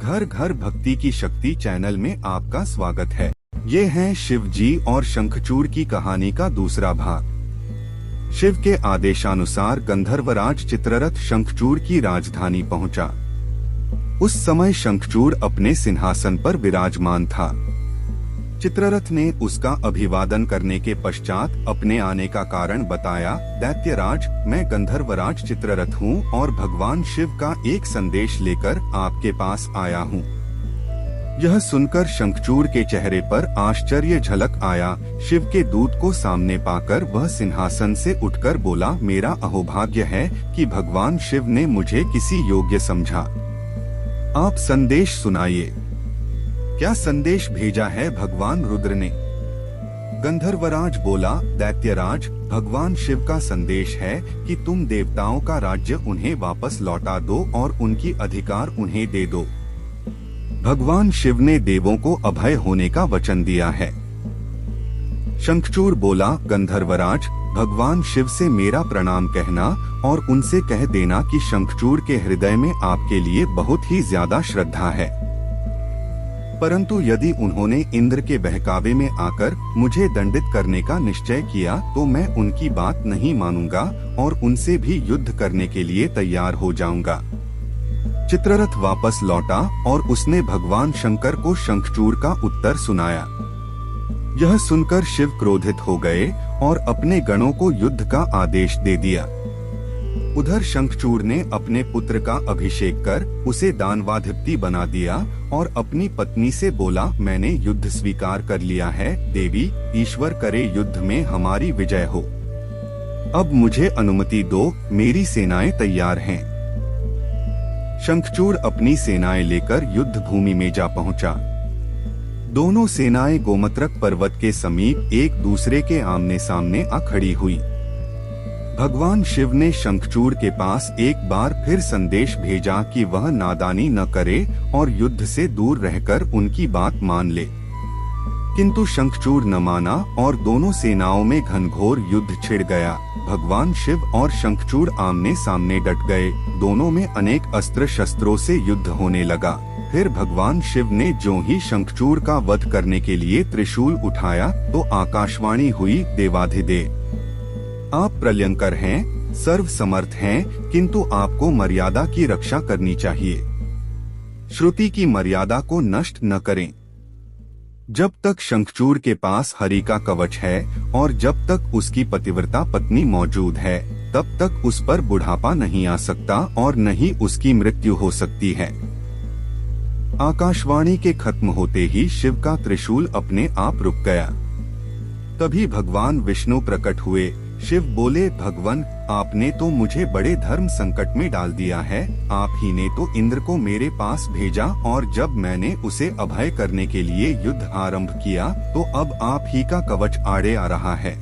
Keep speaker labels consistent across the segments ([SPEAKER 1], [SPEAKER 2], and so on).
[SPEAKER 1] घर घर भक्ति की शक्ति चैनल में आपका स्वागत है। ये है शिव जी और शंखचूड़ की कहानी का दूसरा भाग। शिव के आदेशानुसार गंधर्वराज चित्ररथ शंखचूड़ की राजधानी पहुंचा। उस समय शंखचूड़ अपने सिंहासन पर विराजमान था। चित्ररथ ने उसका अभिवादन करने के पश्चात अपने आने का कारण बताया। दैत्यराज, मैं गंधर्वराज चित्ररथ हूँ और भगवान शिव का एक संदेश लेकर आपके पास आया हूँ। यह सुनकर शंखचूड़ के चेहरे पर आश्चर्य झलक आया। शिव के दूत को सामने पाकर वह सिंहासन से उठकर बोला, मेरा अहोभाग्य है कि भगवान शिव ने मुझे किसी योग्य समझा। आप संदेश सुनाइए। क्या संदेश भेजा है भगवान रुद्र ने? गंधर्वराज बोला, दैत्यराज, भगवान शिव का संदेश है कि तुम देवताओं का राज्य उन्हें वापस लौटा दो और उनकी अधिकार उन्हें दे दो। भगवान शिव ने देवों को अभय होने का वचन दिया है। शंखचूड़ बोला, गंधर्वराज, भगवान शिव से मेरा प्रणाम कहना और उनसे कह देना कि शंखचूड़ के हृदय में आपके लिए बहुत ही ज्यादा श्रद्धा है। परंतु यदि उन्होंने इंद्र के बहकावे में आकर मुझे दंडित करने का निश्चय किया तो मैं उनकी बात नहीं मानूंगा और उनसे भी युद्ध करने के लिए तैयार हो जाऊंगा। चित्ररथ वापस लौटा और उसने भगवान शंकर को शंखचूड़ का उत्तर सुनाया। यह सुनकर शिव क्रोधित हो गए और अपने गणों को युद्ध का आदेश दे दिया। उधर शंखचूड़ ने अपने पुत्र का अभिषेक कर उसे दानवाधिपति बना दिया और अपनी पत्नी से बोला, मैंने युद्ध स्वीकार कर लिया है। देवी, ईश्वर करे युद्ध में हमारी विजय हो। अब मुझे अनुमति दो, मेरी सेनाएं तैयार हैं। शंखचूड़ अपनी सेनाएं लेकर युद्ध भूमि में जा पहुंचा। दोनों सेनाएं गोमत्रक पर्वत के समीप एक दूसरे के आमने सामने आ खड़ी हुई। भगवान शिव ने शंखचूड़ के पास एक बार फिर संदेश भेजा कि वह नादानी न करे और युद्ध से दूर रहकर उनकी बात मान ले। किंतु शंखचूड़ न माना और दोनों सेनाओं में घनघोर युद्ध छिड़ गया। भगवान शिव और शंखचूड़ आमने सामने डट गए। दोनों में अनेक अस्त्र शस्त्रों से युद्ध होने लगा। फिर भगवान शिव ने जो ही शंखचूड़ का वध करने के लिए त्रिशूल उठाया तो आकाशवाणी हुई, देवाधिदेव, आप प्रलयंकर हैं, सर्व समर्थ हैं, किंतु आपको मर्यादा की रक्षा करनी चाहिए। श्रुति की मर्यादा को नष्ट न करें। जब तक शंखचूड़ के पास हरि का कवच है और जब तक उसकी पतिव्रता पत्नी मौजूद है, तब तक उस पर बुढ़ापा नहीं आ सकता और न ही उसकी मृत्यु हो सकती है। आकाशवाणी के खत्म होते ही शिव का त्रिशूल अपने आप रुक गया। तभी भगवान विष्णु प्रकट हुए। शिव बोले, भगवान, आपने तो मुझे बड़े धर्म संकट में डाल दिया है। आप ही ने तो इंद्र को मेरे पास भेजा और जब मैंने उसे अभय करने के लिए युद्ध आरंभ किया तो अब आप ही का कवच आड़े आ रहा है।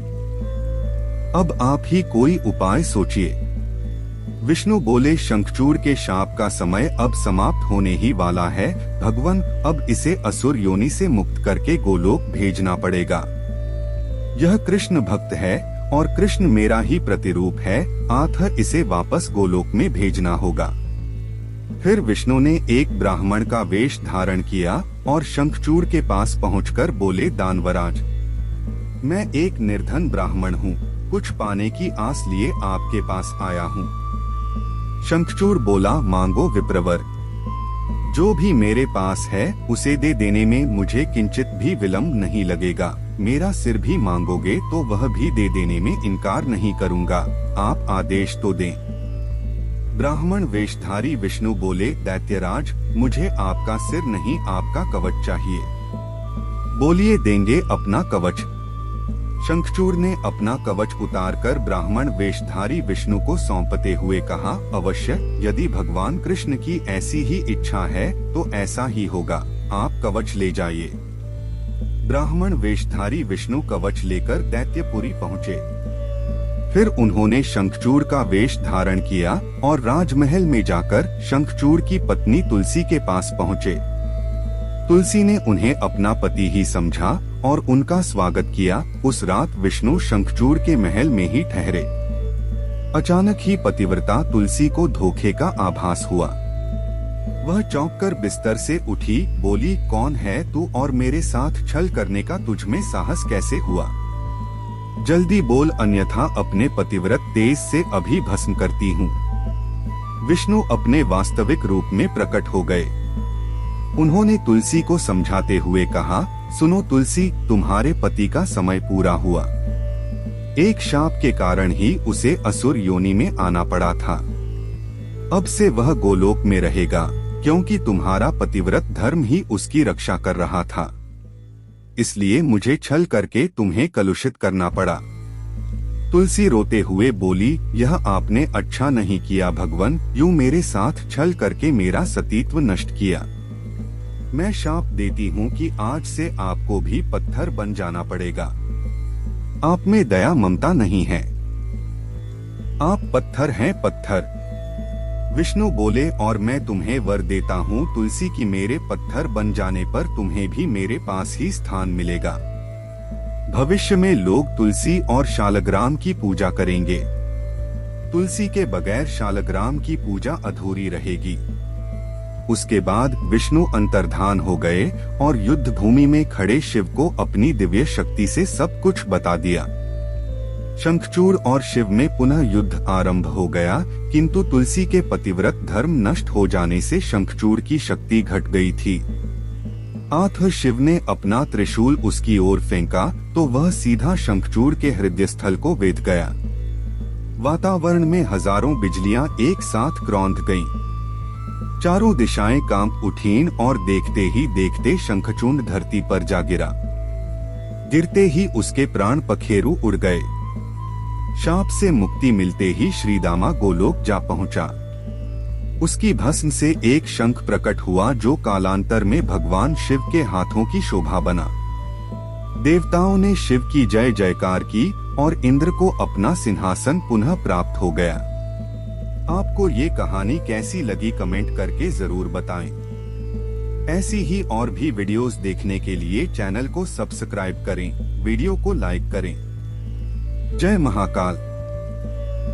[SPEAKER 1] अब आप ही कोई उपाय सोचिए। विष्णु बोले, शंखचूड़ के शाप का समय अब समाप्त होने ही वाला है। भगवान, अब इसे असुर योनि से मुक्त करके गोलोक भेजना पड़ेगा। यह कृष्ण भक्त है और कृष्ण मेरा ही प्रतिरूप है, अतः इसे वापस गोलोक में भेजना होगा। फिर विष्णु ने एक ब्राह्मण का वेश धारण किया और शंखचूड़ के पास पहुंचकर बोले, दानवराज, मैं एक निर्धन ब्राह्मण हूँ, कुछ पाने की आस लिए आपके पास आया हूँ। शंखचूड़ बोला, मांगो विप्रवर, जो भी मेरे पास है उसे दे देने में मुझे किंचित भी विलंब नहीं लगेगा। मेरा सिर भी मांगोगे तो वह भी दे देने में इनकार नहीं करूँगा। आप आदेश तो दें। ब्राह्मण वेशधारी विष्णु बोले, दैत्यराज, मुझे आपका सिर नहीं, आपका कवच चाहिए। बोलिए, देंगे अपना कवच। शंखचूड़ ने अपना कवच उतारकर ब्राह्मण वेशधारी विष्णु को सौंपते हुए कहा, अवश्य, यदि भगवान कृष्ण की ऐसी ही इच्छा है तो ऐसा ही होगा। आप कवच ले जाइए। ब्राह्मण वेशधारी विष्णु कवच लेकर दैत्यपुरी पहुँचे। फिर उन्होंने शंखचूड़ का वेश धारण किया और राजमहल में जाकर शंखचूड़ की पत्नी तुलसी के पास पहुँचे। तुलसी ने उन्हें अपना पति ही समझा और उनका स्वागत किया। उस रात विष्णु शंखचूड़ के महल में ही ठहरे। अचानक ही पतिव्रता तुलसी को धोखे का आभास हुआ। वह चौंक कर बिस्तर से उठी, बोली, कौन है तू और मेरे साथ छल करने का तुझ में साहस कैसे हुआ? जल्दी बोल, अन्यथा अपने पतिव्रत तेज से अभी भस्म करती हूँ। विष्णु अपने वास्तविक रूप में प्रकट हो गए। उन्होंने तुलसी को समझाते हुए कहा, सुनो तुलसी, तुम्हारे पति का समय पूरा हुआ। एक शाप के कारण ही उसे असुर योनि में आना पड़ा था। अब से वह गोलोक में रहेगा, क्योंकि तुम्हारा पतिव्रत धर्म ही उसकी रक्षा कर रहा था। इसलिए मुझे छल करके तुम्हें कलुषित करना पड़ा। तुलसी रोते हुए बोली, यह आपने अच्छा नहीं किया भगवन, यूं मेरे साथ छल करके मेरा सतीत्व नष्ट किया। मैं शाप देती हूँ कि आज से आपको भी पत्थर बन जाना पड़ेगा। आप में दया ममता नहीं है, आप पत्थर हैं, पत्थर। विष्णु बोले, और मैं तुम्हें वर देता हूँ तुलसी कि मेरे पत्थर बन जाने पर तुम्हें भी मेरे पास ही स्थान मिलेगा। भविष्य में लोग तुलसी और शालग्राम की पूजा करेंगे। तुलसी के बगैर शालग्राम की पूजा अधूरी रहेगी। उसके बाद विष्णु अंतर्धान हो गए और युद्ध भूमि में खड़े शिव को अपनी दिव्य शक्ति से सब कुछ बता दिया। शंखचूड़ और शिव में पुनः युद्ध आरंभ हो गया, किंतु तुलसी के पतिव्रत धर्म नष्ट हो जाने से शंखचूड़ की शक्ति घट गई थी। आठ शिव ने अपना त्रिशूल उसकी ओर फेंका तो वह सीधा शंखचूड़ के हृदय स्थल को वेध गया। वातावरण में हजारों बिजलियां एक साथ क्रौंध गईं। चारों दिशाएं कांप उठीं और देखते ही देखते शंखचूड़ धरती पर जा गिरा। गिरते ही उसके प्राण पखेरु उड़ गए। शाप से मुक्ति मिलते ही श्रीदामा गोलोक जा पहुंचा। उसकी भस्म से एक शंख प्रकट हुआ जो कालांतर में भगवान शिव के हाथों की शोभा बना। देवताओं ने शिव की जय जयकार की और इंद्र को अपना सिंहासन पुनः प्राप्त हो गया। आपको ये कहानी कैसी लगी कमेंट करके जरूर बताएं। ऐसी ही और भी वीडियोस देखने के लिए चैनल को सब्सक्राइब करें, वीडियो को लाइक करें। जय महाकाल।